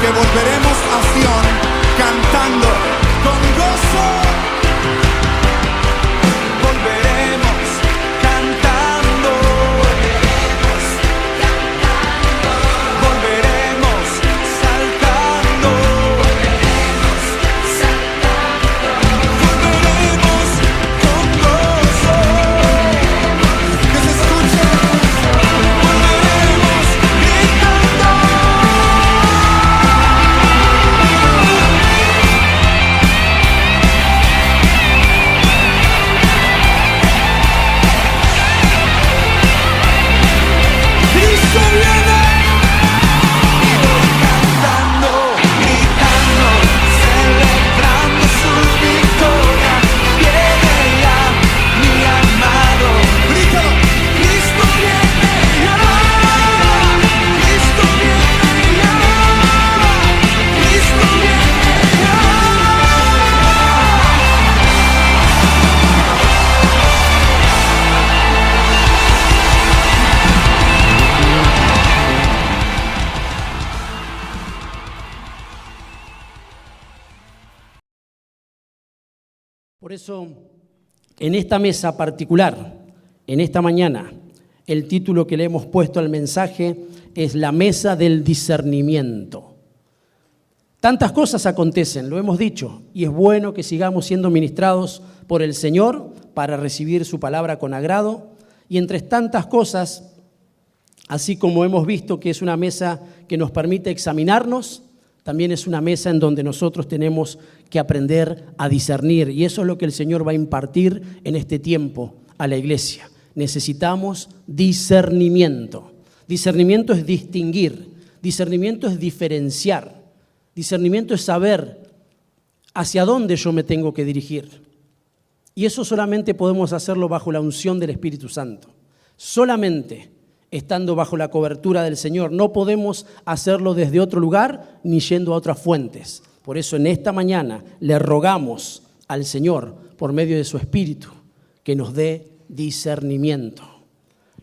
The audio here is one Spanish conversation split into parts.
que volveremos a Sion cantando con gozo. Volveremos cantando. Volveremos saltando. Volveremos con gozo. Que se escuche. Volveremos gritando. Cristo viene. Cantando, gritando, celebrando su victoria. Viene ya mi amado. Grítalo. Cristo viene ya. Cristo viene ya. Cristo viene ya. Por eso, en esta mesa particular, en esta mañana, el título que le hemos puesto al mensaje es la mesa del discernimiento. Tantas cosas acontecen, lo hemos dicho, y es bueno que sigamos siendo ministrados por el Señor para recibir su palabra con agrado. Y entre tantas cosas, así como hemos visto que es una mesa que nos permite examinarnos, también es una mesa en donde nosotros tenemos que aprender a discernir. Y eso es lo que el Señor va a impartir en este tiempo a la iglesia. Necesitamos discernimiento. Discernimiento es distinguir. Discernimiento es diferenciar. Discernimiento es saber hacia dónde yo me tengo que dirigir. Y eso solamente podemos hacerlo bajo la unción del Espíritu Santo. Solamente estando bajo la cobertura del Señor. No podemos hacerlo desde otro lugar ni yendo a otras fuentes. Por eso en esta mañana le rogamos al Señor, por medio de su Espíritu, que nos dé discernimiento.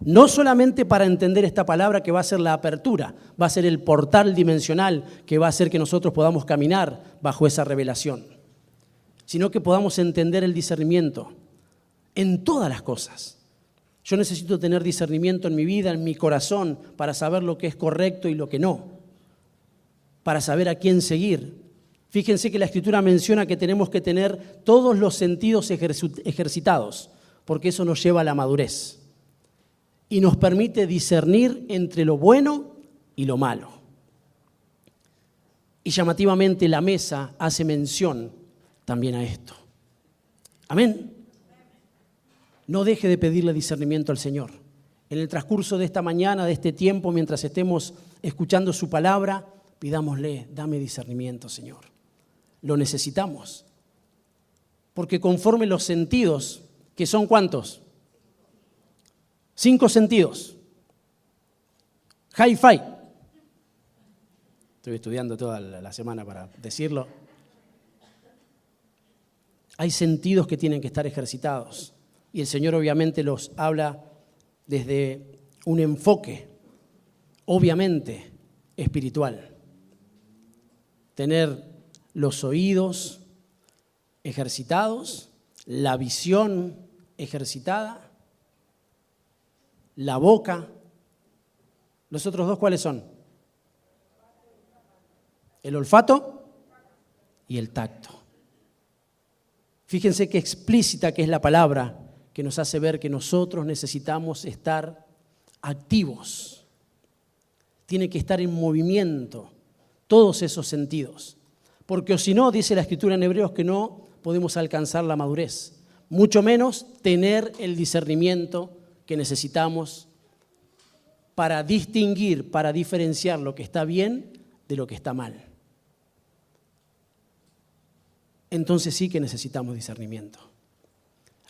No solamente para entender esta palabra que va a ser la apertura, va a ser el portal dimensional que va a hacer que nosotros podamos caminar bajo esa revelación, sino que podamos entender el discernimiento en todas las cosas. Yo necesito tener discernimiento en mi vida, en mi corazón, para saber lo que es correcto y lo que no, para saber a quién seguir. Fíjense que la Escritura menciona que tenemos que tener todos los sentidos ejercitados, porque eso nos lleva a la madurez y nos permite discernir entre lo bueno y lo malo. Y llamativamente la mesa hace mención también a esto. Amén. No deje de pedirle discernimiento al Señor. En el transcurso de esta mañana, de este tiempo, mientras estemos escuchando su palabra, pidámosle, dame discernimiento, Señor. Lo necesitamos. Porque conforme los sentidos, que son ¿cuántos? 5 sentidos. Hi-fi. Estoy estudiando toda la semana para decirlo. Hay sentidos que tienen que estar ejercitados. Y el Señor obviamente los habla desde un enfoque, obviamente, espiritual. Tener los oídos ejercitados, la visión ejercitada, la boca. ¿Los otros dos cuáles son? El olfato y el tacto. Fíjense qué explícita que es la palabra que nos hace ver que nosotros necesitamos estar activos. Tiene que estar en movimiento todos esos sentidos. Porque si no, dice la Escritura en Hebreos, que no podemos alcanzar la madurez. Mucho menos tener el discernimiento que necesitamos para distinguir, para diferenciar lo que está bien de lo que está mal. Entonces sí que necesitamos discernimiento.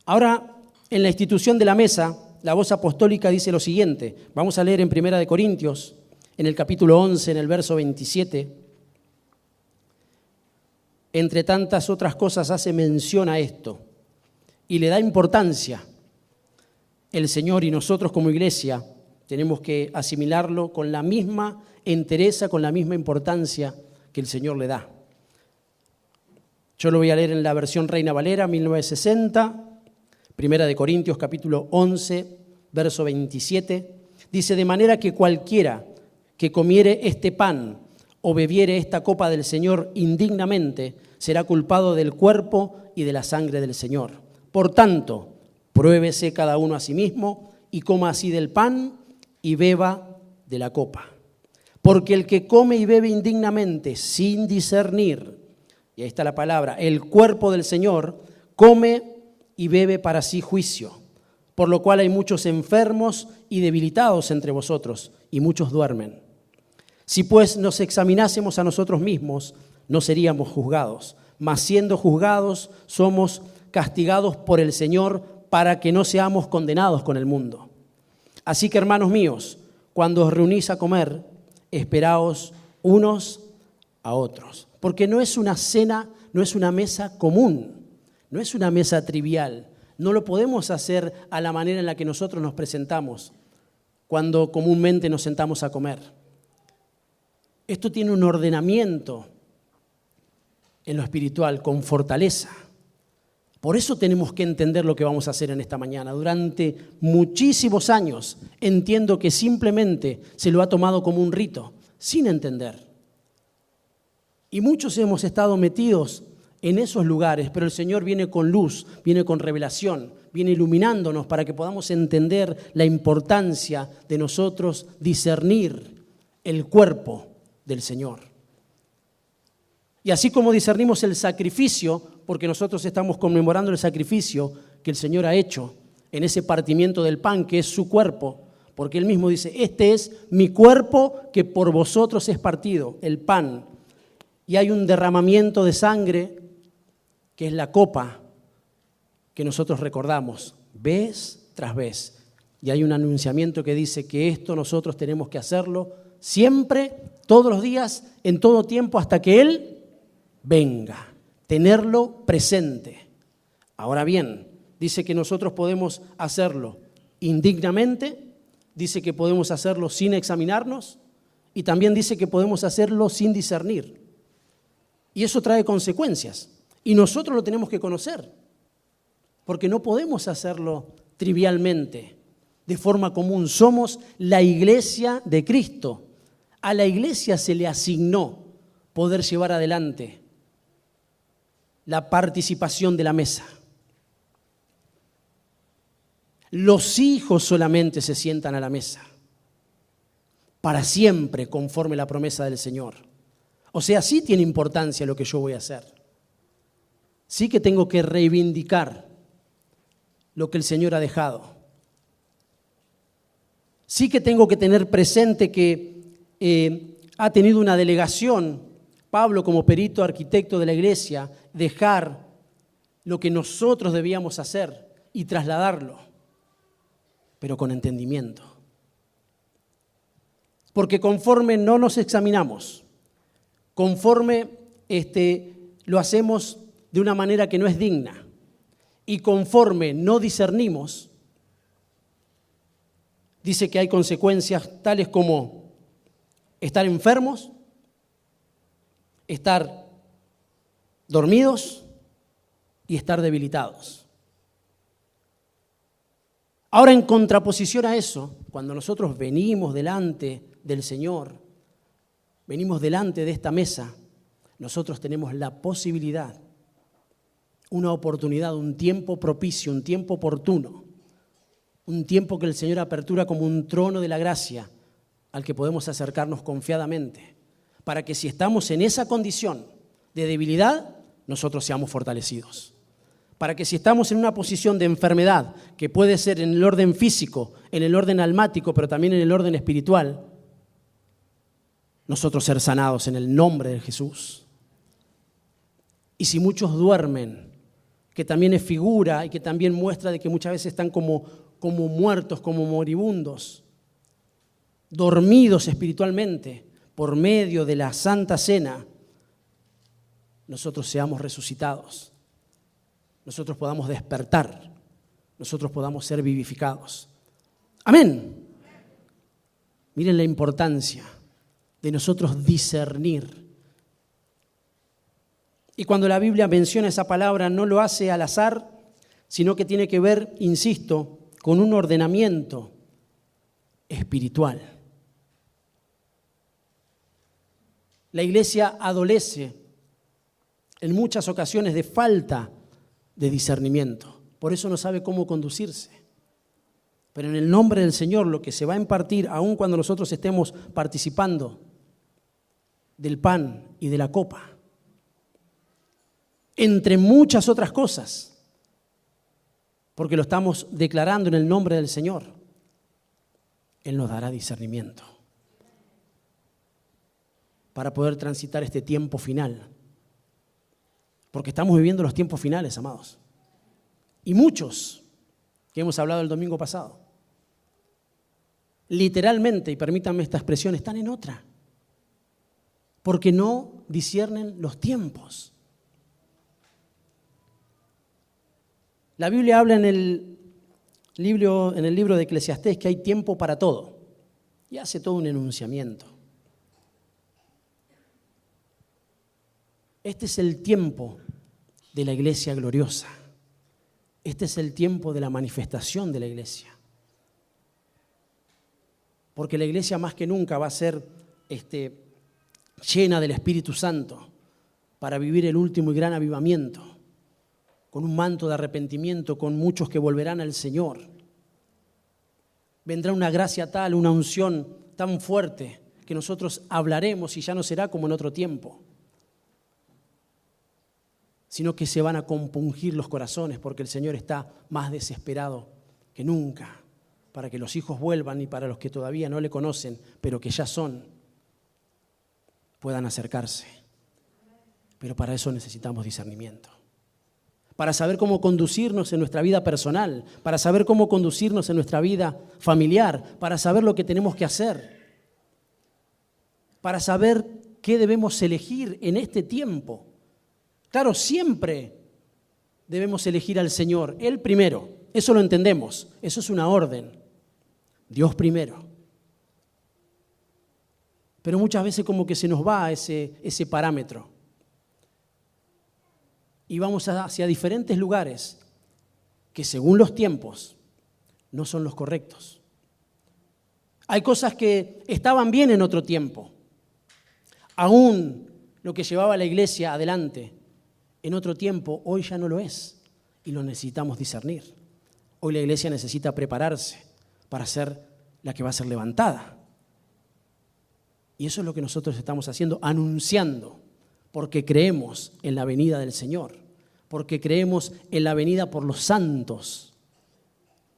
Ahora, en la institución de la mesa, la voz apostólica dice lo siguiente. Vamos a leer en 1 Corintios, en el capítulo 11, en el verso 27. Entre tantas otras cosas hace mención a esto y le da importancia. El Señor y nosotros como iglesia tenemos que asimilarlo con la misma entereza, con la misma importancia que el Señor le da. Yo lo voy a leer en la versión Reina Valera, 1960, Primera de Corintios, capítulo 11, verso 27. Dice, de manera que cualquiera que comiere este pan o bebiere esta copa del Señor indignamente, será culpado del cuerpo y de la sangre del Señor. Por tanto, pruébese cada uno a sí mismo y coma así del pan y beba de la copa. Porque el que come y bebe indignamente, sin discernir, y ahí está la palabra, el cuerpo del Señor, come y bebe para sí juicio. Por lo cual hay muchos enfermos y debilitados entre vosotros, y muchos duermen. Si pues nos examinásemos a nosotros mismos, no seríamos juzgados. Mas siendo juzgados, somos castigados por el Señor para que no seamos condenados con el mundo. Así que, hermanos míos, cuando os reunís a comer, esperaos unos a otros. Porque no es una cena, no es una mesa común, no es una mesa trivial. No lo podemos hacer a la manera en la que nosotros nos presentamos cuando comúnmente nos sentamos a comer. Esto tiene un ordenamiento en lo espiritual, con fortaleza. Por eso tenemos que entender lo que vamos a hacer en esta mañana. Durante muchísimos años entiendo que simplemente se lo ha tomado como un rito, sin entender. Y muchos hemos estado metidos en esos lugares, pero el Señor viene con luz, viene con revelación, viene iluminándonos para que podamos entender la importancia de nosotros discernir el cuerpo del Señor. Y así como discernimos el sacrificio, porque nosotros estamos conmemorando el sacrificio que el Señor ha hecho en ese partimiento del pan, que es su cuerpo, porque Él mismo dice, este es mi cuerpo que por vosotros es partido, el pan. Y hay un derramamiento de sangre, que es la copa que nosotros recordamos vez tras vez. Y hay un anunciamiento que dice que esto nosotros tenemos que hacerlo siempre, todos los días, en todo tiempo, hasta que Él venga. Tenerlo presente. Ahora bien, dice que nosotros podemos hacerlo indignamente, dice que podemos hacerlo sin examinarnos y también dice que podemos hacerlo sin discernir. Y eso trae consecuencias. Y nosotros lo tenemos que conocer, porque no podemos hacerlo trivialmente, de forma común. Somos la iglesia de Cristo. A la iglesia se le asignó poder llevar adelante la participación de la mesa. Los hijos solamente se sientan a la mesa, para siempre, conforme la promesa del Señor. O sea, sí tiene importancia lo que yo voy a hacer. Sí que tengo que reivindicar lo que el Señor ha dejado. Sí que tengo que tener presente que ha tenido una delegación, Pablo como perito arquitecto de la iglesia, dejar lo que nosotros debíamos hacer y trasladarlo, pero con entendimiento. Porque conforme no nos examinamos, conforme lo hacemos de una manera que no es digna y conforme no discernimos, dice que hay consecuencias tales como estar enfermos, estar dormidos y estar debilitados. Ahora, en contraposición a eso, cuando nosotros venimos delante del Señor, venimos delante de esta mesa, nosotros tenemos la posibilidad, una oportunidad, un tiempo propicio, un tiempo oportuno, un tiempo que el Señor apertura como un trono de la gracia al que podemos acercarnos confiadamente, para que si estamos en esa condición de debilidad, nosotros seamos fortalecidos. Para que si estamos en una posición de enfermedad, que puede ser en el orden físico, en el orden almático, pero también en el orden espiritual, nosotros ser sanados en el nombre de Jesús. Y si muchos duermen, que también es figura y que también muestra de que muchas veces están como muertos, como moribundos, dormidos espiritualmente, por medio de la Santa Cena, nosotros seamos resucitados, nosotros podamos despertar, nosotros podamos ser vivificados. Amén. Miren la importancia de nosotros discernir Y cuando la Biblia menciona esa palabra, no lo hace al azar, sino que tiene que ver, insisto, con un ordenamiento espiritual. La iglesia adolece en muchas ocasiones de falta de discernimiento. Por eso no sabe cómo conducirse. Pero en el nombre del Señor, lo que se va a impartir, aun cuando nosotros estemos participando del pan y de la copa, entre muchas otras cosas, porque lo estamos declarando en el nombre del Señor, Él nos dará discernimiento para poder transitar este tiempo final. Porque estamos viviendo los tiempos finales, amados. Y muchos que hemos hablado el domingo pasado, literalmente, y permítanme esta expresión, están en otra. Porque no disciernen los tiempos. La Biblia habla en el libro de Eclesiastés que hay tiempo para todo. Y hace todo un enunciamiento. Este es el tiempo de la iglesia gloriosa. Este es el tiempo de la manifestación de la iglesia. Porque la iglesia más que nunca va a ser llena del Espíritu Santo para vivir el último y gran avivamiento, con un manto de arrepentimiento, con muchos que volverán al Señor. Vendrá una gracia tal, una unción tan fuerte, que nosotros hablaremos y ya no será como en otro tiempo, sino que se van a compungir los corazones porque el Señor está más desesperado que nunca para que los hijos vuelvan y para los que todavía no le conocen, pero que ya son, puedan acercarse. Pero para eso necesitamos discernimiento. Para saber cómo conducirnos en nuestra vida personal, para saber cómo conducirnos en nuestra vida familiar, para saber lo que tenemos que hacer, para saber qué debemos elegir en este tiempo. Claro, siempre debemos elegir al Señor, Él primero, eso lo entendemos, eso es una orden, Dios primero. Pero muchas veces como que se nos va ese parámetro y vamos hacia diferentes lugares que según los tiempos no son los correctos. Hay cosas que estaban bien en otro tiempo, aún lo que llevaba a la iglesia adelante. En otro tiempo, hoy ya no lo es y lo necesitamos discernir. Hoy la iglesia necesita prepararse para ser la que va a ser levantada. Y eso es lo que nosotros estamos haciendo, anunciando, porque creemos en la venida del Señor, porque creemos en la venida por los santos,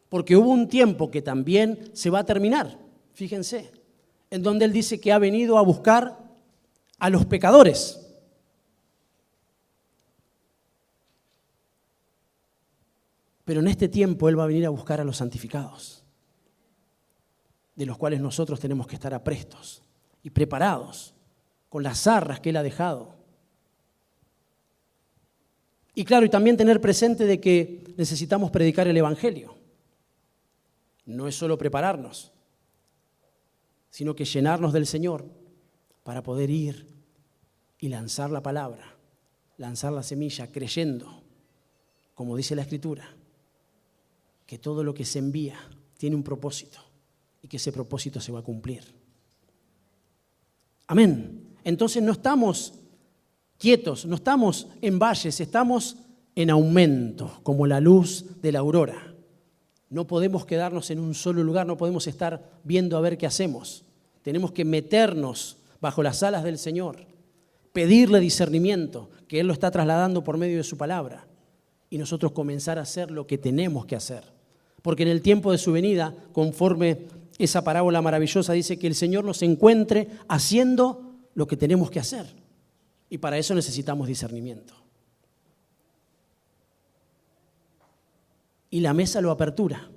porque hubo un tiempo que también se va a terminar, fíjense, en donde Él dice que ha venido a buscar a los pecadores. Pero en este tiempo Él va a venir a buscar a los santificados, de los cuales nosotros tenemos que estar aprestos y preparados con las arras que Él ha dejado. Y claro, y también tener presente de que necesitamos predicar el Evangelio. No es solo prepararnos, sino que llenarnos del Señor para poder ir y lanzar la palabra, lanzar la semilla, creyendo, como dice la Escritura, que todo lo que se envía tiene un propósito y que ese propósito se va a cumplir. Amén. Entonces no estamos quietos, no estamos en valles, estamos en aumento, como la luz de la aurora. No podemos quedarnos en un solo lugar, no podemos estar viendo a ver qué hacemos. Tenemos que meternos bajo las alas del Señor, pedirle discernimiento, que Él lo está trasladando por medio de su palabra, y nosotros comenzar a hacer lo que tenemos que hacer. Porque en el tiempo de su venida, conforme esa parábola maravillosa dice que el Señor nos encuentre haciendo lo que tenemos que hacer. Y para eso necesitamos discernimiento. Y la mesa lo apertura.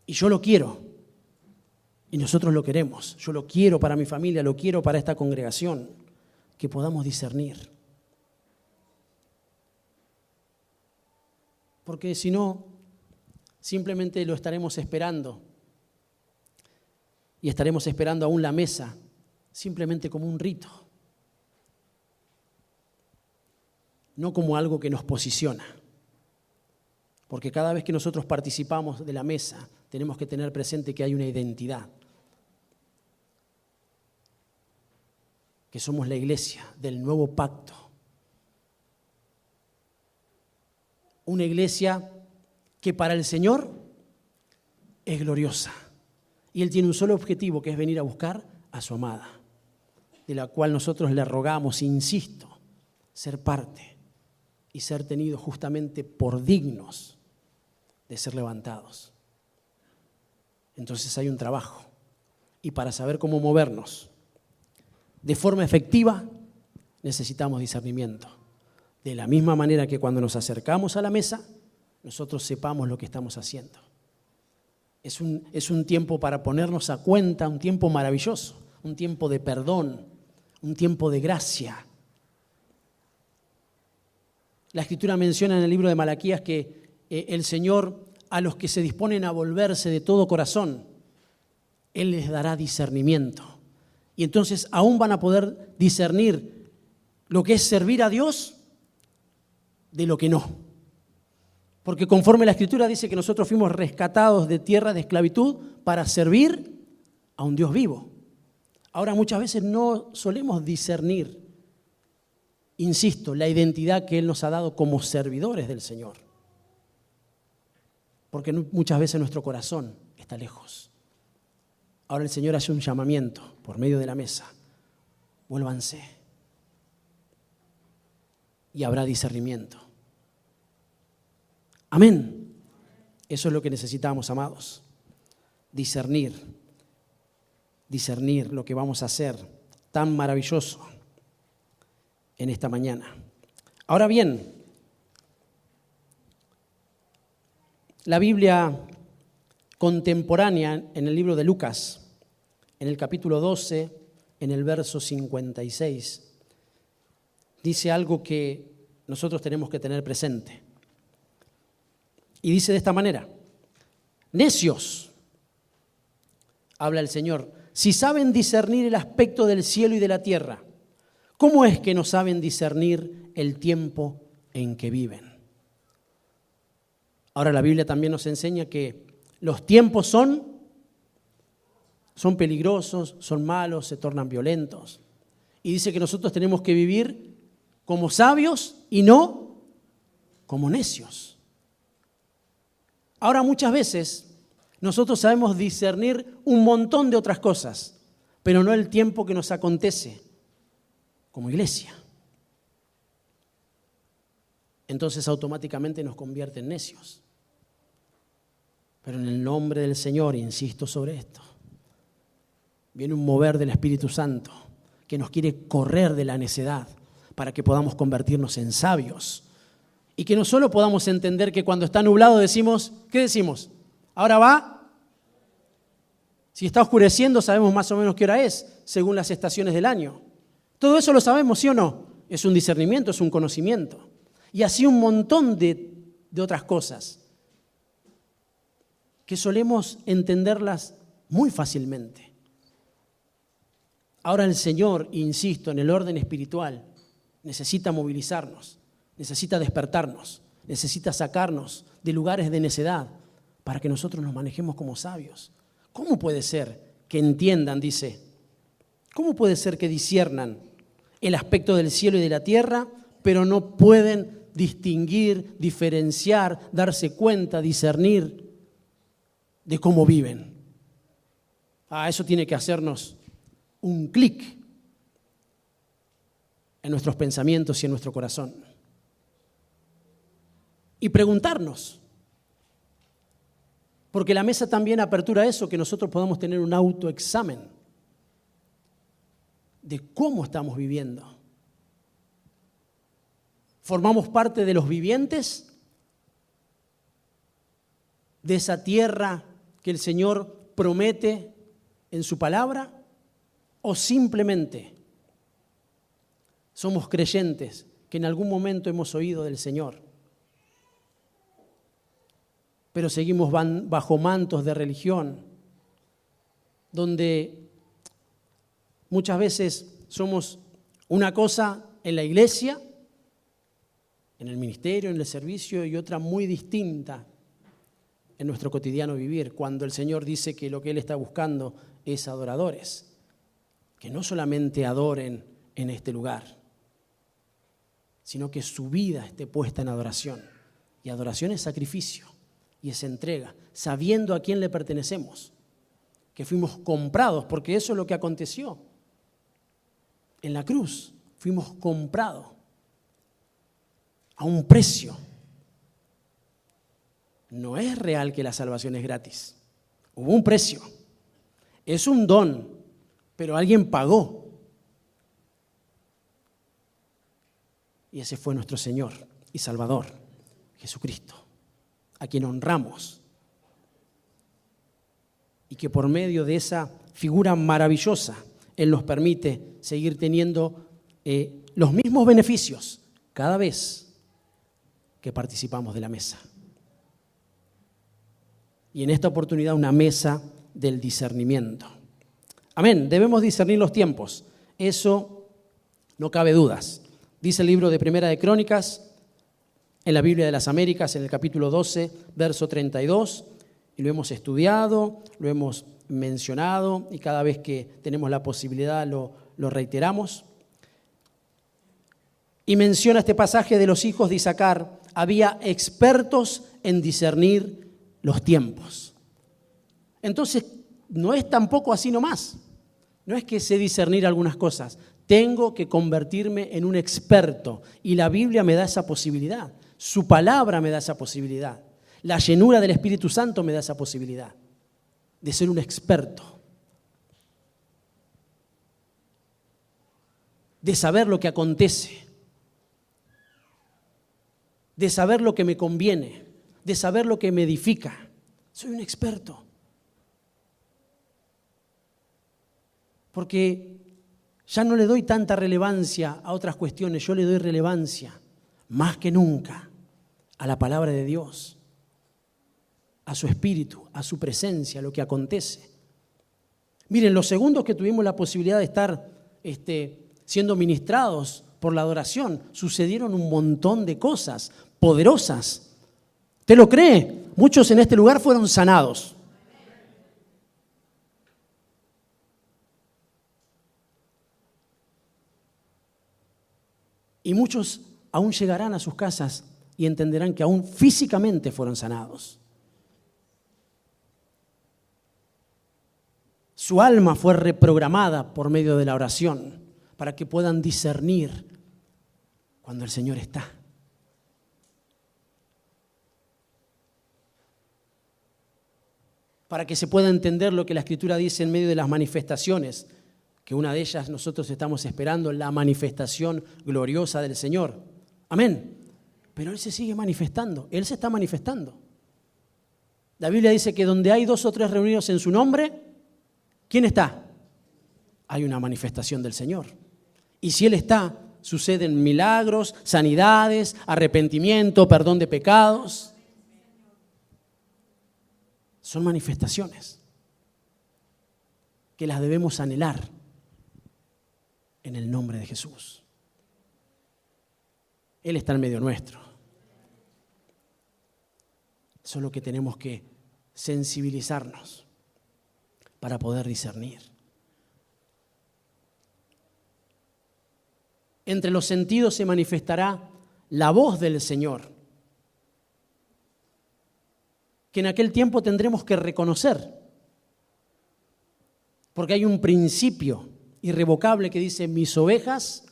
Y yo lo quiero. Y nosotros lo queremos. Yo lo quiero para mi familia, lo quiero para esta congregación. Que podamos discernir. Porque si no, simplemente lo estaremos esperando. Y estaremos esperando aún la mesa, simplemente como un rito. no como algo que nos posiciona. Porque cada vez que nosotros participamos de la mesa, tenemos que tener presente que hay una identidad. Que somos la iglesia del nuevo pacto. Una iglesia que para el Señor es gloriosa. Y Él tiene un solo objetivo, que es venir a buscar a su amada, de la cual nosotros le rogamos, insisto, ser parte y ser tenidos justamente por dignos de ser levantados. Entonces hay un trabajo. Y para saber cómo movernos de forma efectiva, necesitamos discernimiento. De la misma manera que cuando nos acercamos a la mesa, nosotros sepamos lo que estamos haciendo. Es un tiempo para ponernos a cuenta, un tiempo maravilloso, un tiempo de perdón, un tiempo de gracia. La Escritura menciona en el libro de Malaquías que el Señor, a los que se disponen a volverse de todo corazón, Él les dará discernimiento. Y entonces aún van a poder discernir lo que es servir a Dios de lo que no. Porque conforme la Escritura dice que nosotros fuimos rescatados de tierra de esclavitud para servir a un Dios vivo. Ahora muchas veces no solemos discernir, insisto, la identidad que Él nos ha dado como servidores del Señor. Porque muchas veces nuestro corazón está lejos. Ahora el Señor hace un llamamiento por medio de la mesa. Vuélvanse. Y habrá discernimiento. Amén. Eso es lo que necesitamos, amados. Discernir lo que vamos a hacer tan maravilloso en esta mañana. Ahora bien, la Biblia contemporánea en el libro de Lucas, en el capítulo 12, en el verso 56, dice algo que nosotros tenemos que tener presente. Y dice de esta manera: necios, habla el Señor, si saben discernir el aspecto del cielo y de la tierra, ¿cómo es que no saben discernir el tiempo en que viven? Ahora la Biblia también nos enseña que los tiempos son peligrosos, son malos, se tornan violentos. Y dice que nosotros tenemos que vivir como sabios y no como necios. Ahora muchas veces nosotros sabemos discernir un montón de otras cosas, pero no el tiempo que nos acontece como iglesia. Entonces automáticamente nos convierte en necios. Pero en el nombre del Señor, insisto sobre esto, viene un mover del Espíritu Santo que nos quiere correr de la necedad para que podamos convertirnos en sabios. Y que no solo podamos entender que cuando está nublado decimos, ¿qué decimos? ¿Ahora va? Si está oscureciendo sabemos más o menos qué hora es, según las estaciones del año. Todo eso lo sabemos, ¿sí o no? Es un discernimiento, es un conocimiento. Y así un montón de otras cosas que solemos entenderlas muy fácilmente. Ahora el Señor, insisto, en el orden espiritual, necesita movilizarnos. Necesita despertarnos, necesita sacarnos de lugares de necedad para que nosotros nos manejemos como sabios. ¿Cómo puede ser que entiendan, dice, cómo puede ser que disciernan el aspecto del cielo y de la tierra, pero no pueden distinguir, diferenciar, darse cuenta, discernir de cómo viven? Eso tiene que hacernos un clic en nuestros pensamientos y en nuestro corazón. Y preguntarnos, porque la mesa también apertura eso, que nosotros podamos tener un autoexamen de cómo estamos viviendo. ¿Formamos parte de los vivientes de esa tierra que el Señor promete en su palabra? ¿O simplemente somos creyentes que en algún momento hemos oído del Señor, pero seguimos bajo mantos de religión, donde muchas veces somos una cosa en la iglesia en el ministerio, en el servicio, y otra muy distinta en nuestro cotidiano vivir, cuando el Señor dice que lo que Él está buscando es adoradores, que no solamente adoren en este lugar, sino que su vida esté puesta en adoración. Y adoración es sacrificio y es entrega, sabiendo a quién le pertenecemos, que fuimos comprados, porque eso es lo que aconteció en la cruz. Fuimos comprados a un precio. No es real que la salvación es gratis. Hubo un precio. Es un don, pero alguien pagó. Y ese fue nuestro Señor y Salvador, Jesucristo, a quien honramos. Y que por medio de esa figura maravillosa, Él nos permite seguir teniendo los mismos beneficios cada vez que participamos de la mesa. Y en esta oportunidad una mesa del discernimiento. Amén, debemos discernir los tiempos, eso no cabe dudas. Dice el libro de Primera de Crónicas, en la Biblia de las Américas, en el capítulo 12, verso 32, y lo hemos estudiado, lo hemos mencionado, y cada vez que tenemos la posibilidad lo reiteramos. Y menciona este pasaje de los hijos de Isaacar: había expertos en discernir los tiempos. Entonces, no es tampoco así nomás. No es que sé discernir algunas cosas. Tengo que convertirme en un experto. Y la Biblia me da esa posibilidad. Su palabra me da esa posibilidad. La llenura del Espíritu Santo me da esa posibilidad de ser un experto. De saber lo que acontece. De saber lo que me conviene. De saber lo que me edifica. Soy un experto. Porque ya no le doy tanta relevancia a otras cuestiones, yo le doy relevancia más que nunca a la palabra de Dios, a su espíritu, a su presencia, a lo que acontece. Miren, los segundos que tuvimos la posibilidad de estar siendo ministrados por la adoración, sucedieron un montón de cosas poderosas. ¿Usted lo cree? Muchos en este lugar fueron sanados. Y muchos aún llegarán a sus casas y entenderán que aún físicamente fueron sanados. Su alma fue reprogramada por medio de la oración para que puedan discernir cuando el Señor está. Para que se pueda entender lo que la Escritura dice en medio de las manifestaciones, que una de ellas nosotros estamos esperando, la manifestación gloriosa del Señor. Amén. Pero Él se sigue manifestando, Él se está manifestando. La Biblia dice que donde hay 2 o 3 reunidos en su nombre, ¿quién está? Hay una manifestación del Señor. Y si Él está, suceden milagros, sanidades, arrepentimiento, perdón de pecados. Son manifestaciones que las debemos anhelar en el nombre de Jesús. Él está en medio nuestro. Solo que tenemos que sensibilizarnos para poder discernir. Entre los sentidos se manifestará la voz del Señor, que en aquel tiempo tendremos que reconocer, porque hay un principio irrevocable que dice: mis ovejas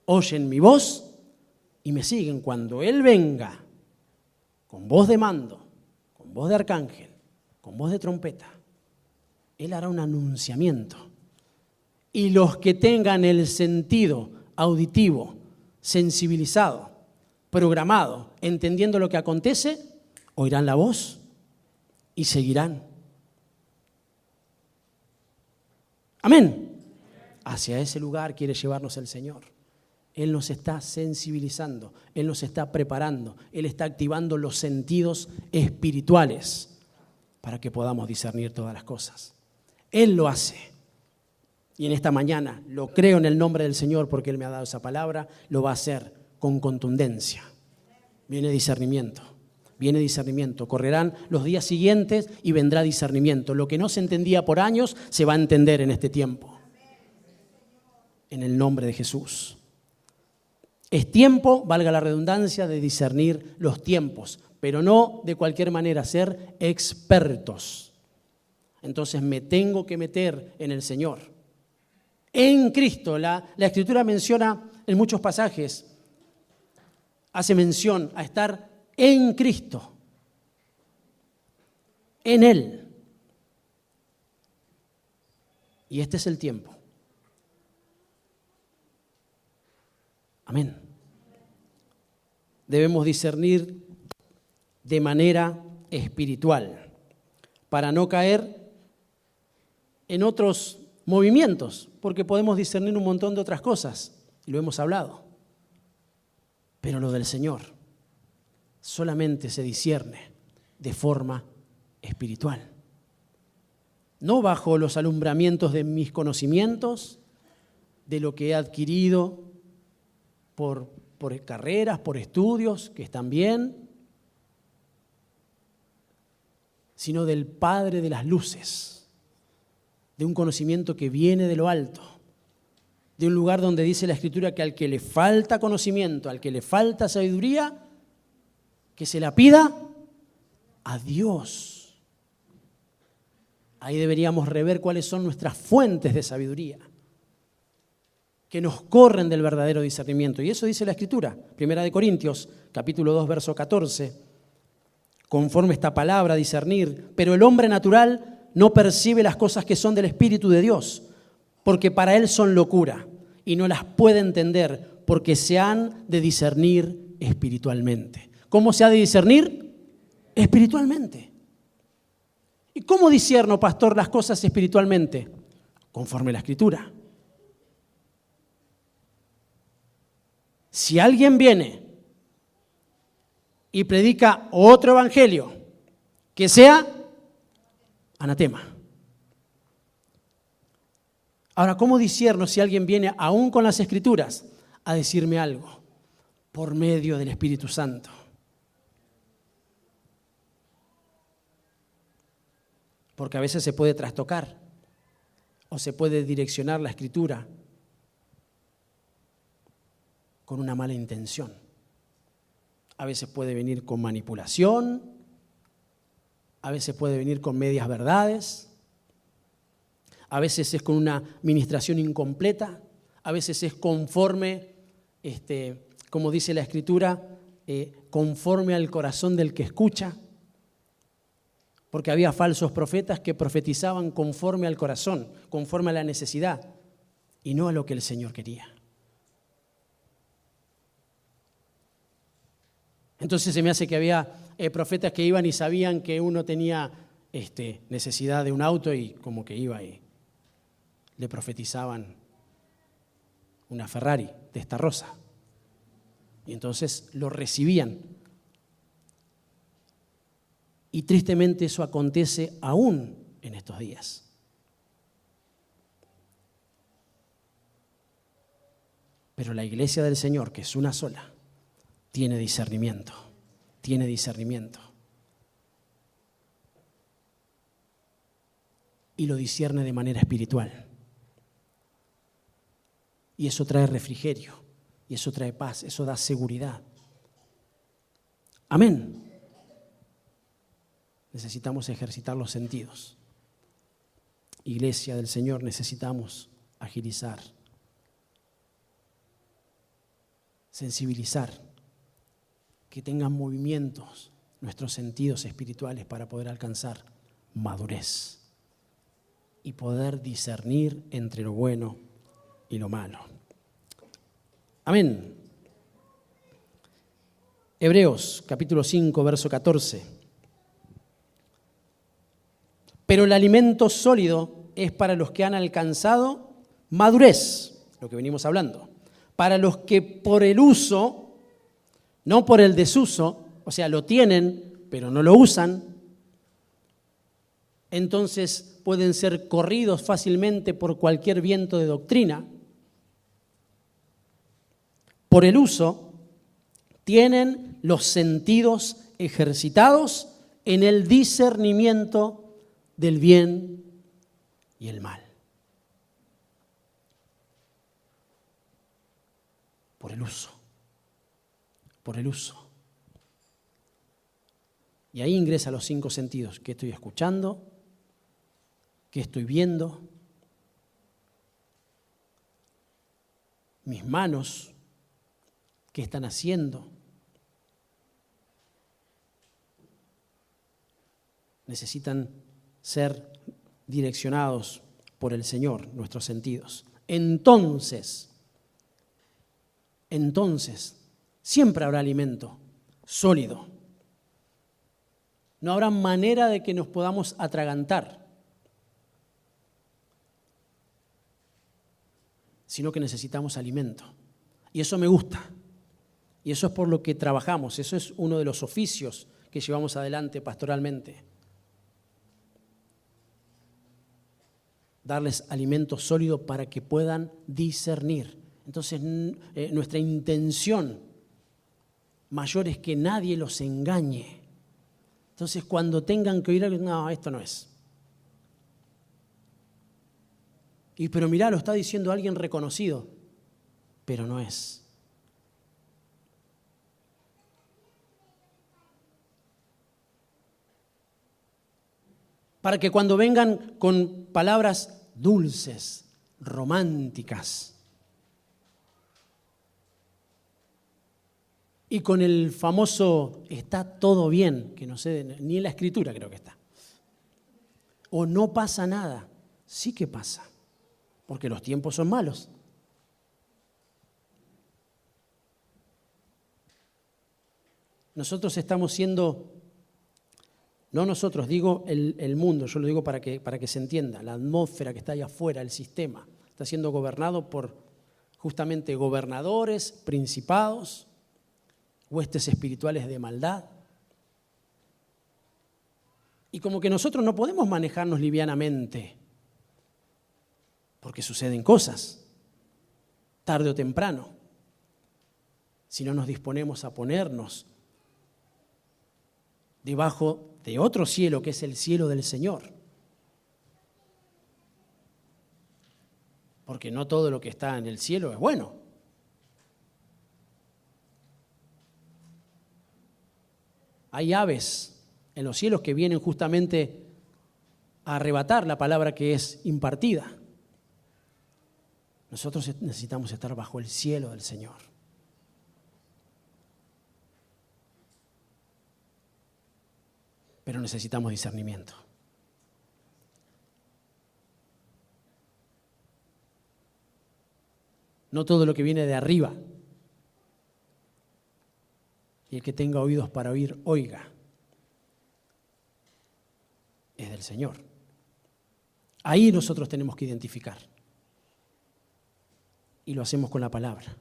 oyen mi voz y me siguen. Cuando Él venga con voz de mando, con voz de arcángel, con voz de trompeta, Él hará un anunciamiento. Y los que tengan el sentido auditivo, sensibilizado, programado, entendiendo lo que acontece, oirán la voz y seguirán. Amén. Hacia ese lugar quiere llevarnos el Señor. Él nos está sensibilizando, Él nos está preparando, Él está activando los sentidos espirituales para que podamos discernir todas las cosas. Él lo hace. Y en esta mañana lo creo en el nombre del Señor, porque Él me ha dado esa palabra, lo va a hacer con contundencia. Viene discernimiento. Viene discernimiento. Correrán los días siguientes y vendrá discernimiento. Lo que no se entendía por años se va a entender en este tiempo. En el nombre de Jesús. Es tiempo, valga la redundancia, de discernir los tiempos, pero no de cualquier manera ser expertos. Entonces me tengo que meter en el Señor. En Cristo. La Escritura menciona en muchos pasajes, hace mención a estar en Cristo, en Él. Y este es el tiempo. Amén. Debemos discernir de manera espiritual para no caer en otros movimientos, porque podemos discernir un montón de otras cosas, y lo hemos hablado. Pero lo del Señor solamente se discierne de forma espiritual. No bajo los alumbramientos de mis conocimientos, de lo que he adquirido por carreras, por estudios, que están bien, sino del Padre de las luces, de un conocimiento que viene de lo alto, de un lugar donde dice la Escritura que al que le falta conocimiento, al que le falta sabiduría, que se la pida a Dios. Ahí deberíamos rever cuáles son nuestras fuentes de sabiduría, que nos corren del verdadero discernimiento. Y eso dice la Escritura, 1 Corintios, capítulo 2, verso 14. Conforme esta palabra, discernir, pero el hombre natural no percibe las cosas que son del Espíritu de Dios, porque para él son locura, y no las puede entender, porque se han de discernir espiritualmente. ¿Cómo se ha de discernir? Espiritualmente. ¿Y cómo discierno, pastor, las cosas espiritualmente? Conforme a la Escritura. Si alguien viene y predica otro evangelio que sea anatema. Ahora, ¿cómo discierno si alguien viene aún con las Escrituras a decirme algo? Por medio del Espíritu Santo. Porque a veces se puede trastocar o se puede direccionar la Escritura con una mala intención. A veces puede venir con manipulación, a veces puede venir con medias verdades, a veces es con una ministración incompleta, a veces es conforme, como dice la Escritura, conforme al corazón del que escucha, porque había falsos profetas que profetizaban conforme al corazón, conforme a la necesidad, y no a lo que el Señor quería. Entonces se me hace que había profetas que iban y sabían que uno tenía necesidad de un auto y como que iba y le profetizaban una Ferrari de esta rosa. Y entonces lo recibían. Y tristemente eso acontece aún en estos días. Pero la iglesia del Señor, que es una sola, tiene discernimiento, tiene discernimiento. Y lo discierne de manera espiritual. Y eso trae refrigerio, y eso trae paz, eso da seguridad. Amén. Necesitamos ejercitar los sentidos. Iglesia del Señor, necesitamos agilizar, sensibilizar, que tengan movimientos nuestros sentidos espirituales para poder alcanzar madurez y poder discernir entre lo bueno y lo malo. Amén. Hebreos, capítulo 5, verso 14. Pero el alimento sólido es para los que han alcanzado madurez, lo que venimos hablando. Para los que por el uso, no por el desuso, o sea, lo tienen, pero no lo usan, entonces pueden ser corridos fácilmente por cualquier viento de doctrina. Por el uso, tienen los sentidos ejercitados en el discernimiento del bien y el mal. Por el uso. Por el uso. Y ahí ingresan los 5 sentidos. ¿Qué estoy escuchando? ¿Qué estoy viendo? Mis manos, ¿qué están haciendo? Necesitan ser direccionados por el Señor, nuestros sentidos. Entonces, siempre habrá alimento sólido. No habrá manera de que nos podamos atragantar, sino que necesitamos alimento. Y eso me gusta. Y eso es por lo que trabajamos. Eso es uno de los oficios que llevamos adelante pastoralmente. Darles alimento sólido para que puedan discernir. Entonces, nuestra intención mayor es que nadie los engañe. Entonces, cuando tengan que oír algo, no, esto no es. Pero mirá, lo está diciendo alguien reconocido, pero no es. Para que cuando vengan con palabras dulces, románticas, y con el famoso está todo bien, que no sé, ni en la escritura creo que está, o no pasa nada, sí que pasa, porque los tiempos son malos. Nosotros estamos siendo, no nosotros, digo el mundo, yo lo digo para que se entienda, la atmósfera que está allá afuera, el sistema, está siendo gobernado por justamente gobernadores, principados, huestes espirituales de maldad. Y como que nosotros no podemos manejarnos livianamente, porque suceden cosas, tarde o temprano, si no nos disponemos a ponernos debajo de otro cielo, que es el cielo del Señor. Porque no todo lo que está en el cielo es bueno. Hay aves en los cielos que vienen justamente a arrebatar la palabra que es impartida. Nosotros necesitamos estar bajo el cielo del Señor. Pero necesitamos discernimiento. No todo lo que viene de arriba. Y el que tenga oídos para oír, oiga. Es del Señor. Ahí nosotros tenemos que identificar. Y lo hacemos con la palabra.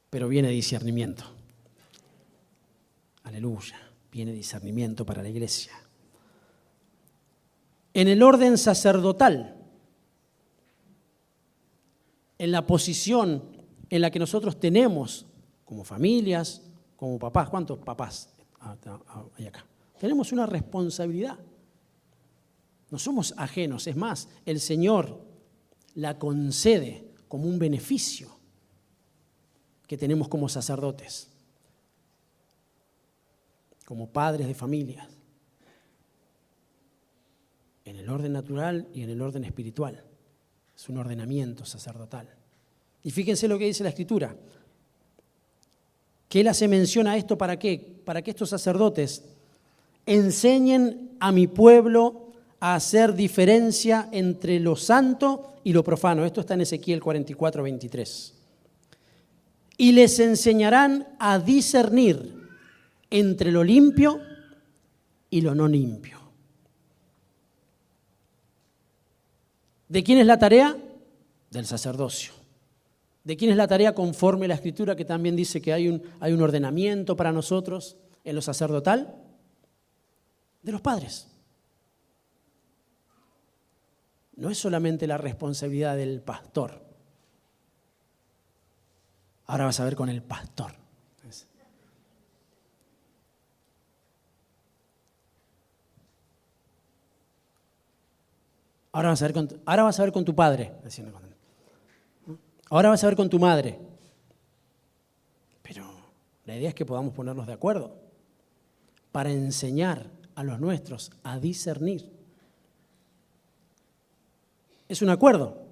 Pero viene discernimiento. Aleluya. Viene discernimiento para la iglesia. En el orden sacerdotal, en la posición en la que nosotros tenemos como familias, como papás. ¿Cuántos papás hay acá? Tenemos una responsabilidad. No somos ajenos. Es más, el Señor la concede como un beneficio que tenemos como sacerdotes, como padres de familias, en el orden natural y en el orden espiritual. Es un ordenamiento sacerdotal. Y fíjense lo que dice la Escritura, que Él hace mención a esto, ¿para qué? Para que estos sacerdotes enseñen a mi pueblo a hacer diferencia entre lo santo y lo profano. Esto está en Ezequiel 44, 23. Y les enseñarán a discernir entre lo limpio y lo no limpio. ¿De quién es la tarea? Del sacerdocio. ¿De quién es la tarea conforme a la Escritura, que también dice que hay un ordenamiento para nosotros en lo sacerdotal? De los padres. No es solamente la responsabilidad del pastor. Ahora vas a ver con el pastor. Ahora vas a ver con tu padre. Ahora vas a ver con tu madre. Pero la idea es que podamos ponernos de acuerdo para enseñar a los nuestros a discernir. Es un acuerdo.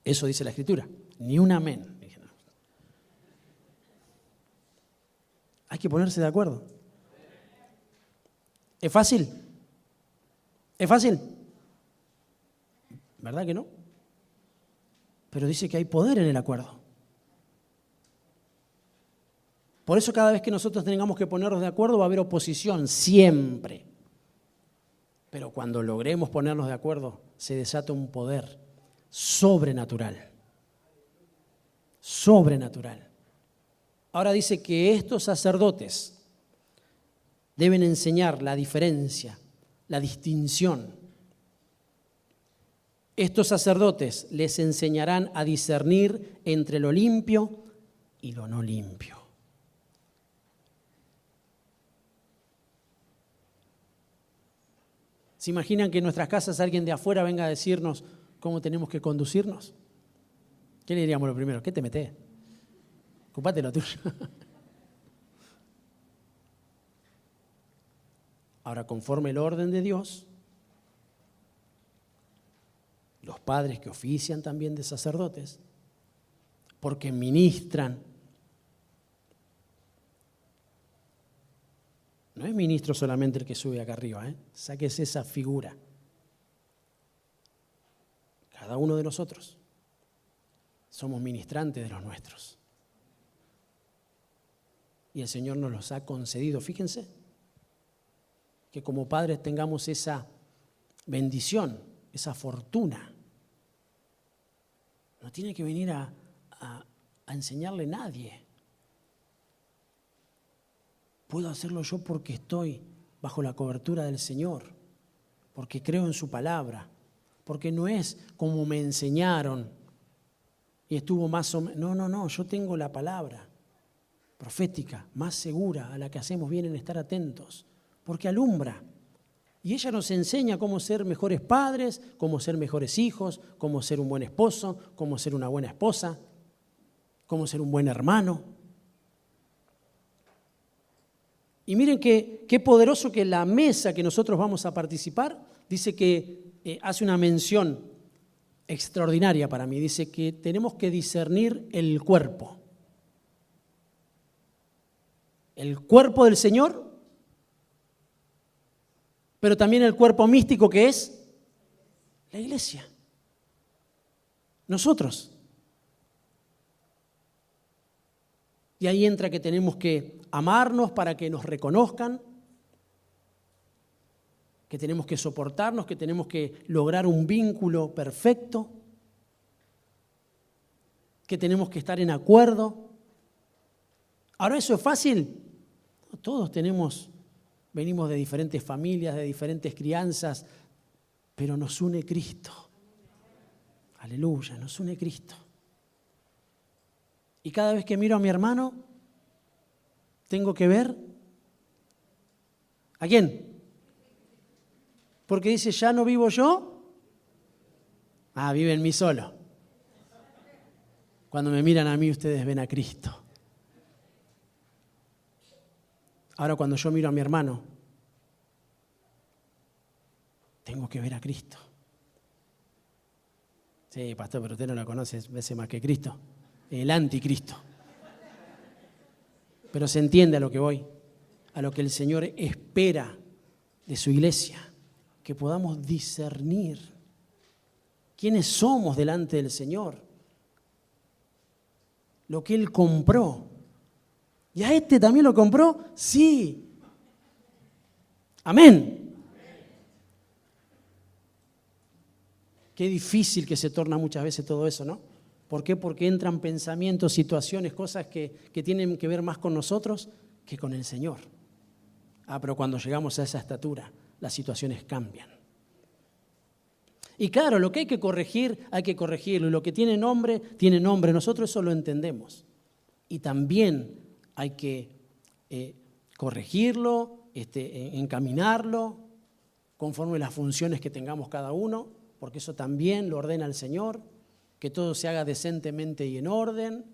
Eso dice la Escritura. Ni un amén. Hay que ponerse de acuerdo. ¿Es fácil? ¿Es fácil? ¿Verdad que no? Pero dice que hay poder en el acuerdo. Por eso cada vez que nosotros tengamos que ponernos de acuerdo va a haber oposición, siempre. Pero cuando logremos ponernos de acuerdo, se desata un poder sobrenatural. Sobrenatural. Ahora dice que estos sacerdotes deben enseñar la diferencia, la distinción. Estos sacerdotes les enseñarán a discernir entre lo limpio y lo no limpio. ¿Se imaginan que en nuestras casas alguien de afuera venga a decirnos cómo tenemos que conducirnos? ¿Qué le diríamos lo primero? ¿Qué te metés? Ocupate lo tuyo. Ahora, conforme el orden de Dios, los padres que ofician también de sacerdotes, porque ministran. No es ministro solamente el que sube acá arriba, sáquese esa figura. Cada uno de nosotros somos ministrantes de los nuestros. Y el Señor nos los ha concedido. Fíjense que como padres tengamos esa bendición, esa fortuna. No tiene que venir a enseñarle a nadie. Puedo hacerlo yo porque estoy bajo la cobertura del Señor, porque creo en su palabra, porque no es como me enseñaron y estuvo más o menos. No, yo tengo la palabra profética más segura a la que hacemos bien en estar atentos, porque alumbra. Y ella nos enseña cómo ser mejores padres, cómo ser mejores hijos, cómo ser un buen esposo, cómo ser una buena esposa, cómo ser un buen hermano. Y miren qué poderoso que la mesa que nosotros vamos a participar, dice que hace una mención extraordinaria para mí. Dice que tenemos que discernir el cuerpo. El cuerpo del Señor, pero también el cuerpo místico que es la iglesia. Nosotros. Y ahí entra que tenemos que amarnos para que nos reconozcan, que tenemos que soportarnos, que tenemos que lograr un vínculo perfecto, que tenemos que estar en acuerdo. Ahora, ¿eso es fácil? Todos venimos de diferentes familias, de diferentes crianzas, pero nos une Cristo. Aleluya, nos une Cristo. Y cada vez que miro a mi hermano, tengo que ver ¿a quién? Porque dice, ya no vivo yo. Vive en mí solo. Cuando me miran a mí, ustedes ven a Cristo. Ahora, cuando yo miro a mi hermano, tengo que ver a Cristo. Sí, pastor, pero usted no lo conoce veces más que Cristo. El anticristo. Pero se entiende a lo que voy, a lo que el Señor espera de su iglesia, que podamos discernir quiénes somos delante del Señor, lo que Él compró. ¿Y a este también lo compró? Sí. Amén. Qué difícil que se torna muchas veces todo eso, ¿no? ¿Por qué? Porque entran pensamientos, situaciones, cosas que tienen que ver más con nosotros que con el Señor. Pero cuando llegamos a esa estatura, las situaciones cambian. Y claro, lo que hay que corregirlo. Y lo que tiene nombre. Nosotros eso lo entendemos. Y también hay que corregirlo, encaminarlo, conforme a las funciones que tengamos cada uno, porque eso también lo ordena el Señor, que todo se haga decentemente y en orden,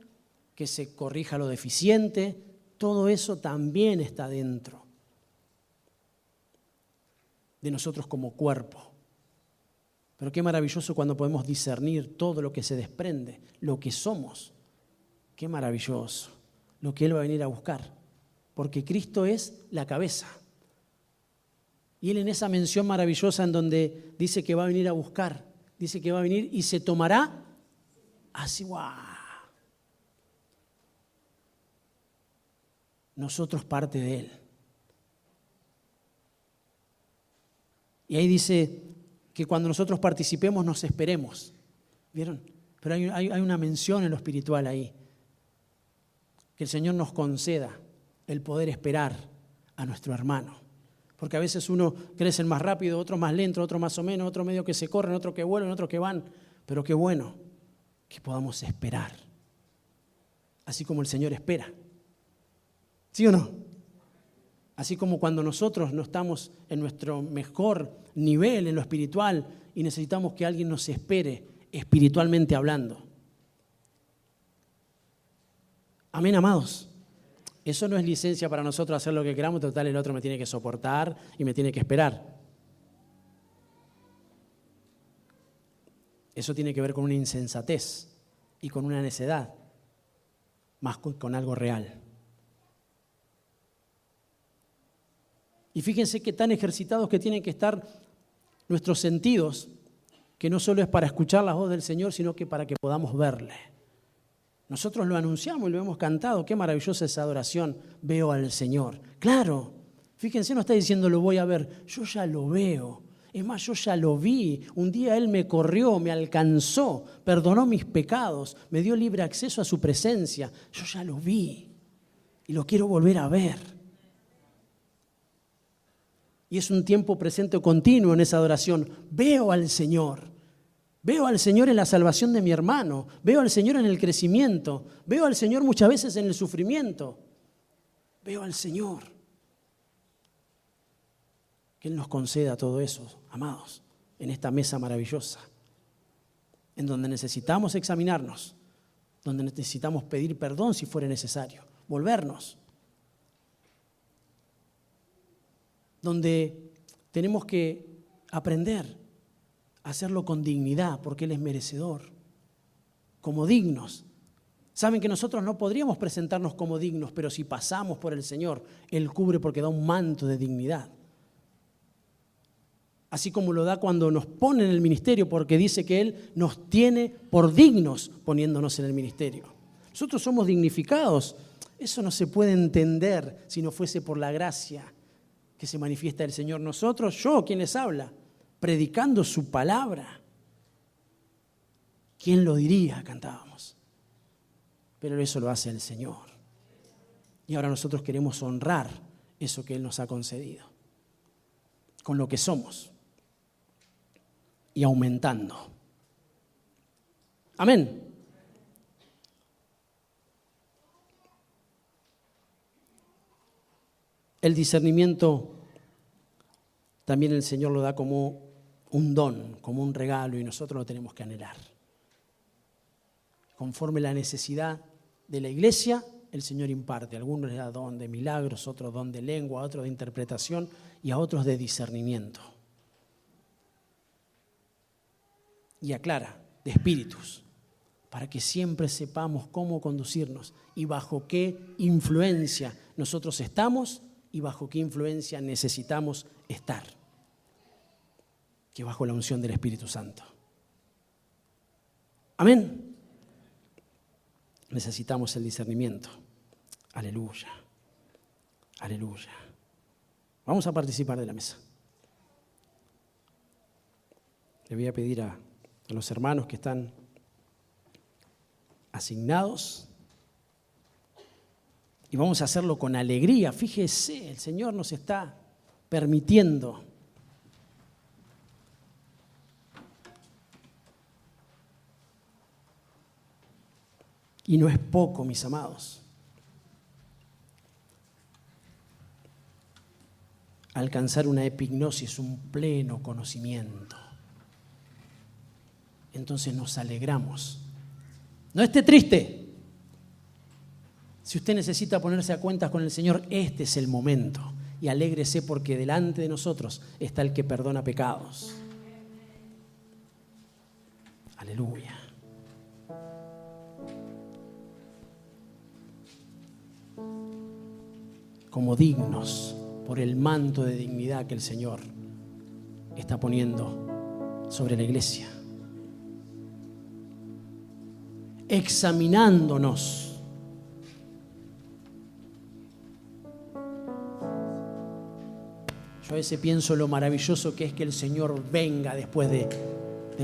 que se corrija lo deficiente, todo eso también está dentro de nosotros como cuerpo. Pero qué maravilloso cuando podemos discernir todo lo que se desprende, lo que somos. Qué maravilloso lo que Él va a venir a buscar, porque Cristo es la cabeza. Y Él en esa mención maravillosa en donde dice que va a venir a buscar, dice que va a venir y se tomará así, ¡guau! Nosotros parte de Él. Y ahí dice que cuando nosotros participemos nos esperemos. ¿Vieron? Pero hay una mención en lo espiritual ahí. Que el Señor nos conceda el poder esperar a nuestro hermano. Porque a veces uno crece más rápido, otro más lento, otro más o menos, otro medio que se corren, otro que vuelven, otro que van. Pero qué bueno que podamos esperar. Así como el Señor espera. ¿Sí o no? Así como cuando nosotros no estamos en nuestro mejor nivel en lo espiritual y necesitamos que alguien nos espere espiritualmente hablando. Amén, amados. Eso no es licencia para nosotros hacer lo que queramos, total el otro me tiene que soportar y me tiene que esperar. Eso tiene que ver con una insensatez y con una necedad, más con algo real. Y fíjense qué tan ejercitados que tienen que estar nuestros sentidos, que no solo es para escuchar la voz del Señor, sino que para que podamos verle. Nosotros lo anunciamos y lo hemos cantado. Qué maravillosa esa adoración. Veo al Señor. Claro, fíjense, no está diciendo lo voy a ver. Yo ya lo veo. Es más, yo ya lo vi. Un día Él me corrió, me alcanzó, perdonó mis pecados, me dio libre acceso a su presencia. Yo ya lo vi y lo quiero volver a ver. Y es un tiempo presente continuo en esa adoración. Veo al Señor. Veo al Señor en la salvación de mi hermano. Veo al Señor en el crecimiento. Veo al Señor muchas veces en el sufrimiento. Veo al Señor. Que Él nos conceda todo eso, amados, en esta mesa maravillosa, en donde necesitamos examinarnos, donde necesitamos pedir perdón si fuera necesario, volvernos, donde tenemos que aprender a hacerlo con dignidad, porque Él es merecedor, como dignos. Saben que nosotros no podríamos presentarnos como dignos, pero si pasamos por el Señor, Él cubre porque da un manto de dignidad. Así como lo da cuando nos pone en el ministerio, porque dice que Él nos tiene por dignos poniéndonos en el ministerio. Nosotros somos dignificados. Eso no se puede entender si no fuese por la gracia que se manifiesta el Señor. Nosotros, yo, quien les habla, predicando su palabra. ¿Quién lo diría? Cantábamos. Pero eso lo hace el Señor. Y ahora nosotros queremos honrar eso que Él nos ha concedido, con lo que somos y aumentando. Amén. El discernimiento también el Señor lo da como un don, como un regalo, y nosotros lo tenemos que anhelar. Conforme la necesidad de la iglesia, el Señor imparte. A algunos les da don de milagros, otros don de lengua, a otros de interpretación y a otros de discernimiento. Y aclara, de espíritus, para que siempre sepamos cómo conducirnos y bajo qué influencia nosotros estamos y bajo qué influencia necesitamos estar, que bajo la unción del Espíritu Santo. Amén. Necesitamos el discernimiento. Aleluya. Aleluya. Vamos a participar de la mesa. Le voy a pedir a los hermanos que están asignados y vamos a hacerlo con alegría. Fíjese, el Señor nos está permitiendo Y no es poco, mis amados. Alcanzar una epignosis, un pleno conocimiento. Entonces nos alegramos. No esté triste. Si usted necesita ponerse a cuentas con el Señor, este es el momento. Y alégrese porque delante de nosotros está el que perdona pecados. Aleluya. Como dignos por el manto de dignidad que el Señor está poniendo sobre la iglesia. Examinándonos. Yo a veces pienso lo maravilloso que es que el Señor venga después de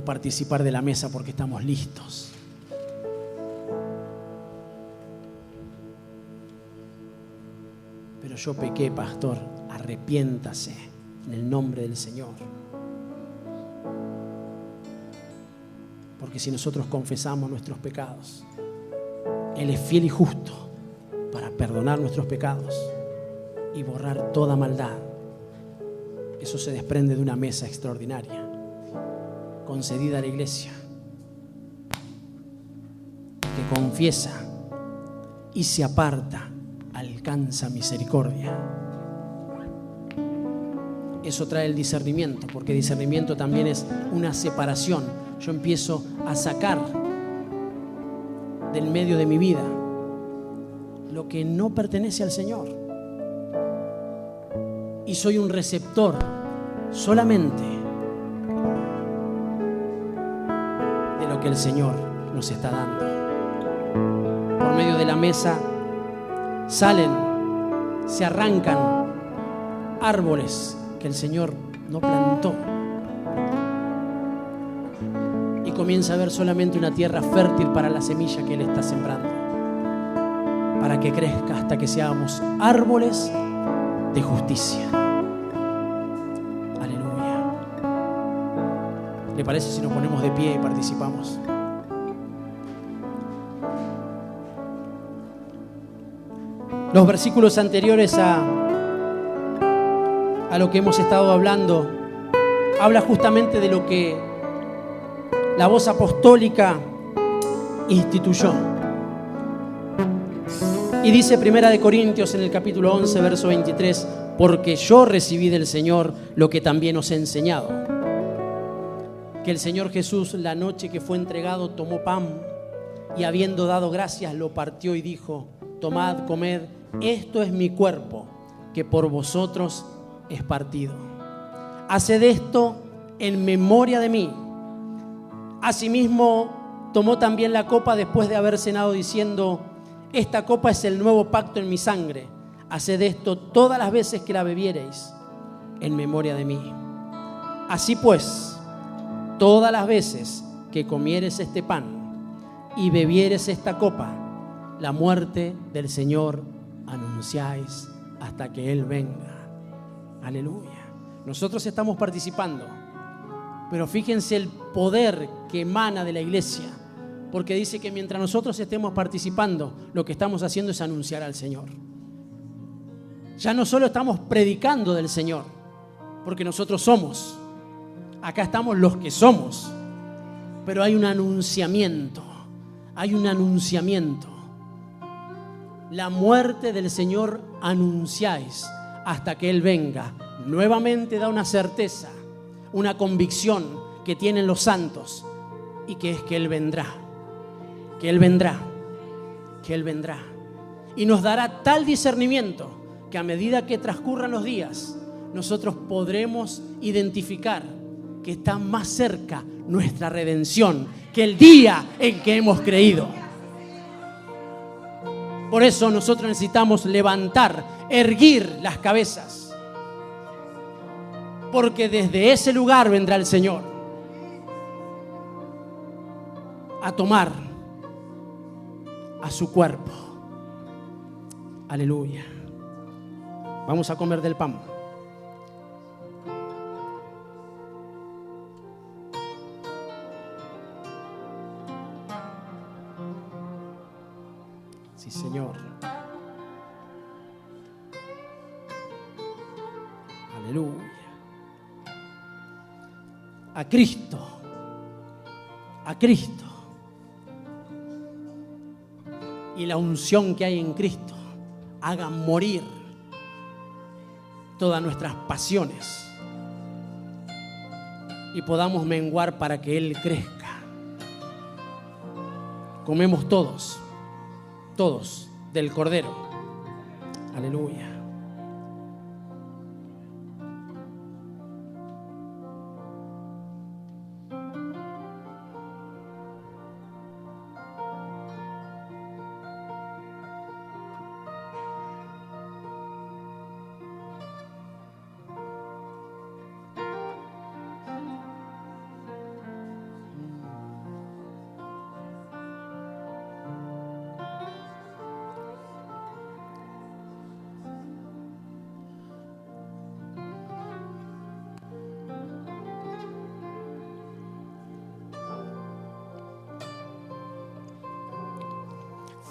participar de la mesa porque estamos listos. Pero yo pequé, pastor, arrepiéntase en el nombre del Señor. Porque si nosotros confesamos nuestros pecados, Él es fiel y justo para perdonar nuestros pecados y borrar toda maldad. Eso se desprende de una mesa extraordinaria, concedida a la iglesia, que confiesa y se aparta, alcanza misericordia. Eso trae el discernimiento, porque discernimiento también es una separación. Yo empiezo a sacar del medio de mi vida lo que no pertenece al Señor. Y soy un receptor solamente de lo que el Señor nos está dando. Por medio de la mesa salen, se arrancan árboles que el Señor no plantó. Y comienza a haber solamente una tierra fértil para la semilla que Él está sembrando, para que crezca hasta que seamos árboles de justicia. Aleluya. ¿Le parece si nos ponemos de pie y participamos? Los versículos anteriores a lo que hemos estado hablando habla justamente de lo que la voz apostólica instituyó. Y dice 1 Corintios en el capítulo 11, verso 23, porque yo recibí del Señor lo que también os he enseñado. Que el Señor Jesús, la noche que fue entregado, tomó pan y habiendo dado gracias, lo partió y dijo: tomad, comed, esto es mi cuerpo, que por vosotros es partido. Haced esto en memoria de mí. Asimismo, tomó también la copa después de haber cenado, diciendo: esta copa es el nuevo pacto en mi sangre. Haced esto todas las veces que la bebiereis en memoria de mí. Así pues, todas las veces que comieres este pan y bebieres esta copa, la muerte del Señor anunciáis hasta que Él venga. Aleluya. Nosotros estamos participando, pero fíjense el poder que emana de la iglesia, porque dice que mientras nosotros estemos participando, lo que estamos haciendo es anunciar al Señor. Ya no solo estamos predicando del Señor, porque nosotros somos, acá estamos los que somos, pero hay un anunciamiento, La muerte del Señor anunciáis hasta que Él venga. Nuevamente da una certeza, una convicción que tienen los santos, y que es que Él vendrá, que Él vendrá, que Él vendrá. Y nos dará tal discernimiento que a medida que transcurran los días, nosotros podremos identificar que está más cerca nuestra redención que el día en que hemos creído. Por eso nosotros necesitamos levantar, erguir las cabezas, porque desde ese lugar vendrá el Señor a tomar a su cuerpo. Aleluya. Vamos a comer del pan. Sí, Señor. Aleluya. A Cristo. A Cristo. Y la unción que hay en Cristo haga morir todas nuestras pasiones y podamos menguar para que Él crezca. Comemos todos del Cordero. Aleluya.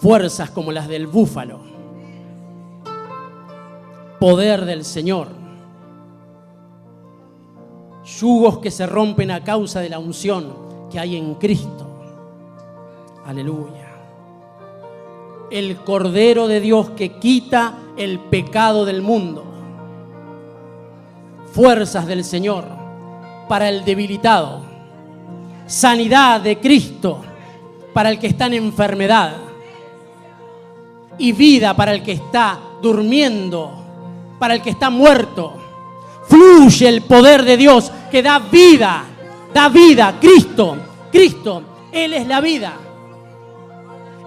Fuerzas como las del búfalo. Poder del Señor. Yugos que se rompen a causa de la unción que hay en Cristo. Aleluya. El Cordero de Dios que quita el pecado del mundo. Fuerzas del Señor para el debilitado. Sanidad de Cristo para el que está en enfermedad. Y vida para el que está durmiendo, para el que está muerto. Fluye el poder de Dios que da vida. Cristo, Él es la vida.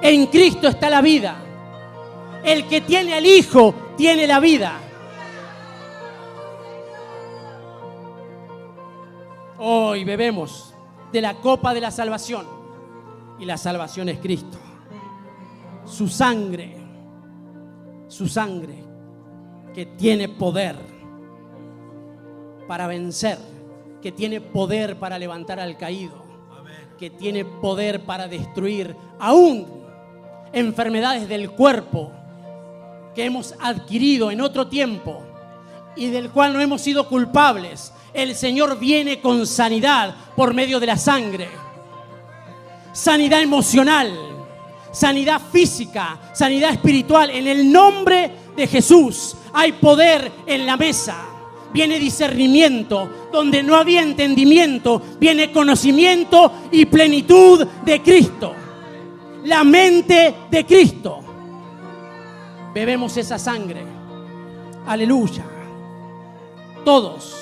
En Cristo está la vida. El que tiene al Hijo tiene la vida. Hoy bebemos de la copa de la salvación. Y la salvación es Cristo. Su sangre que tiene poder para vencer, que tiene poder para levantar al caído, que tiene poder para destruir aún enfermedades del cuerpo que hemos adquirido en otro tiempo y del cual no hemos sido culpables. El Señor viene con sanidad por medio de la sangre, sanidad emocional, sanidad física, sanidad espiritual. En el nombre de Jesús hay poder en la mesa. Viene discernimiento. Donde no había entendimiento, viene conocimiento y plenitud de Cristo. La mente de Cristo. Bebemos esa sangre. Aleluya. Todos.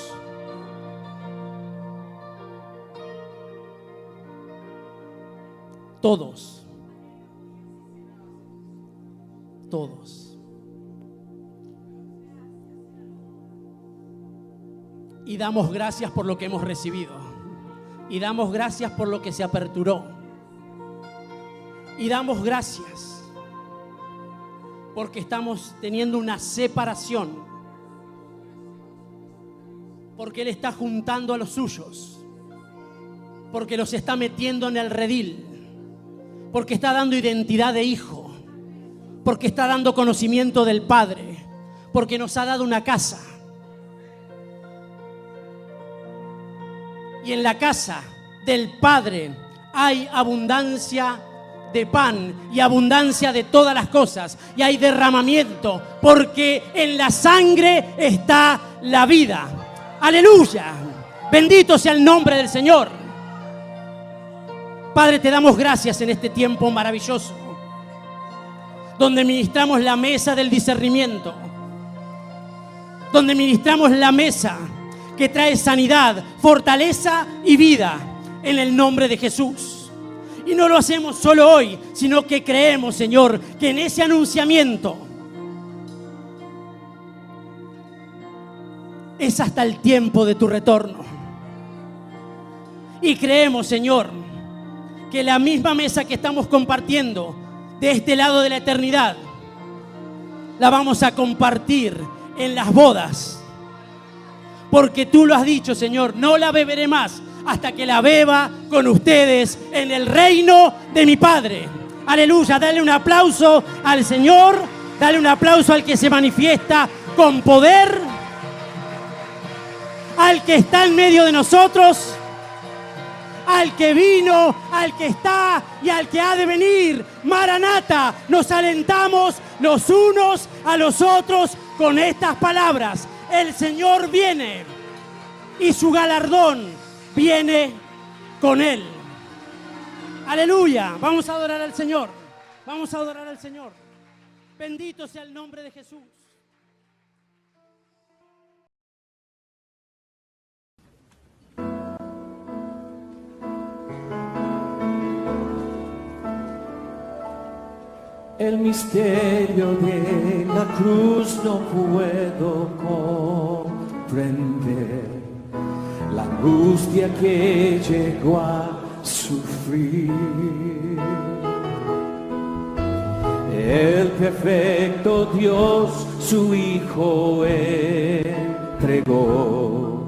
Y damos gracias por lo que hemos recibido. Y damos gracias por lo que se aperturó. Y damos gracias porque estamos teniendo una separación. Porque Él está juntando a los suyos. Porque los está metiendo en el redil. Porque está dando identidad de hijo. Porque está dando conocimiento del Padre. Porque nos ha dado una casa. Y en la casa del Padre hay abundancia de pan y abundancia de todas las cosas. Y hay derramamiento, porque en la sangre está la vida. ¡Aleluya! Bendito sea el nombre del Señor. Padre, te damos gracias en este tiempo maravilloso, donde ministramos la mesa del discernimiento, donde ministramos la mesa que trae sanidad, fortaleza y vida en el nombre de Jesús. Y no lo hacemos solo hoy, sino que creemos, Señor, que en ese anunciamiento es hasta el tiempo de tu retorno. Y creemos, Señor, que la misma mesa que estamos compartiendo de este lado de la eternidad, la vamos a compartir en las bodas. Porque tú lo has dicho, Señor, no la beberé más hasta que la beba con ustedes en el reino de mi Padre. Aleluya, dale un aplauso al Señor, dale un aplauso al que se manifiesta con poder, al que está en medio de nosotros, al que vino, al que está y al que ha de venir. Maranata, nos alentamos los unos a los otros con estas palabras. El Señor viene y su galardón viene con él. Aleluya, vamos a adorar al Señor, vamos a adorar al Señor. Bendito sea el nombre de Jesús. El misterio de la cruz no puedo comprender, la angustia que llegó a sufrir. El perfecto Dios su Hijo entregó,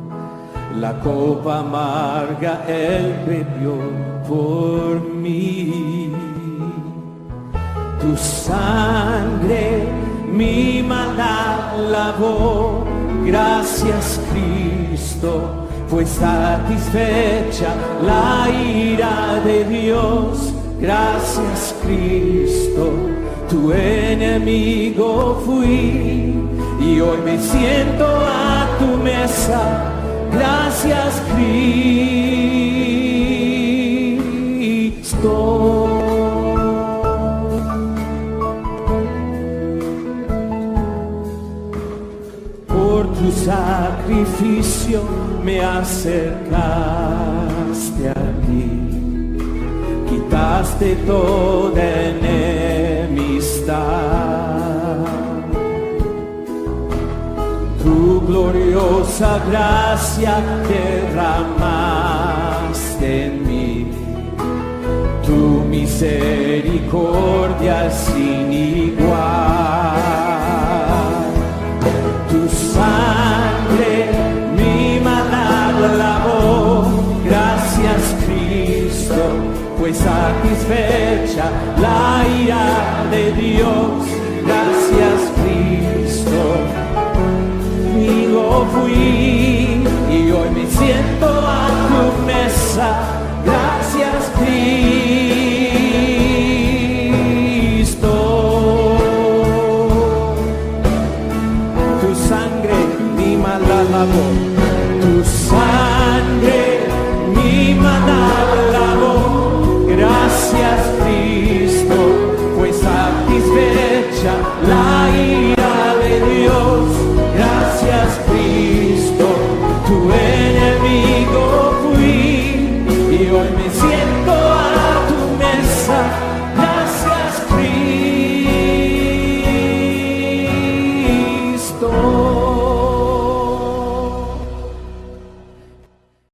la copa amarga Él bebió por mí. Tu sangre mi maldad lavó, gracias Cristo, fue satisfecha la ira de Dios. Gracias Cristo, tu enemigo fui y hoy me siento a tu mesa. Gracias Cristo. Tu sacrificio me acercaste a ti, quitaste toda enemistad. Tu gloriosa gracia derramaste en mí, tu misericordia sin igual. Tu sangre mi maldad lavó, gracias Cristo, fue satisfecha la ira de Dios. Gracias Cristo, conmigo fui y hoy me siento a tu mesa. Gracias Cristo. Tu sangre mi maldad lavó, tu sangre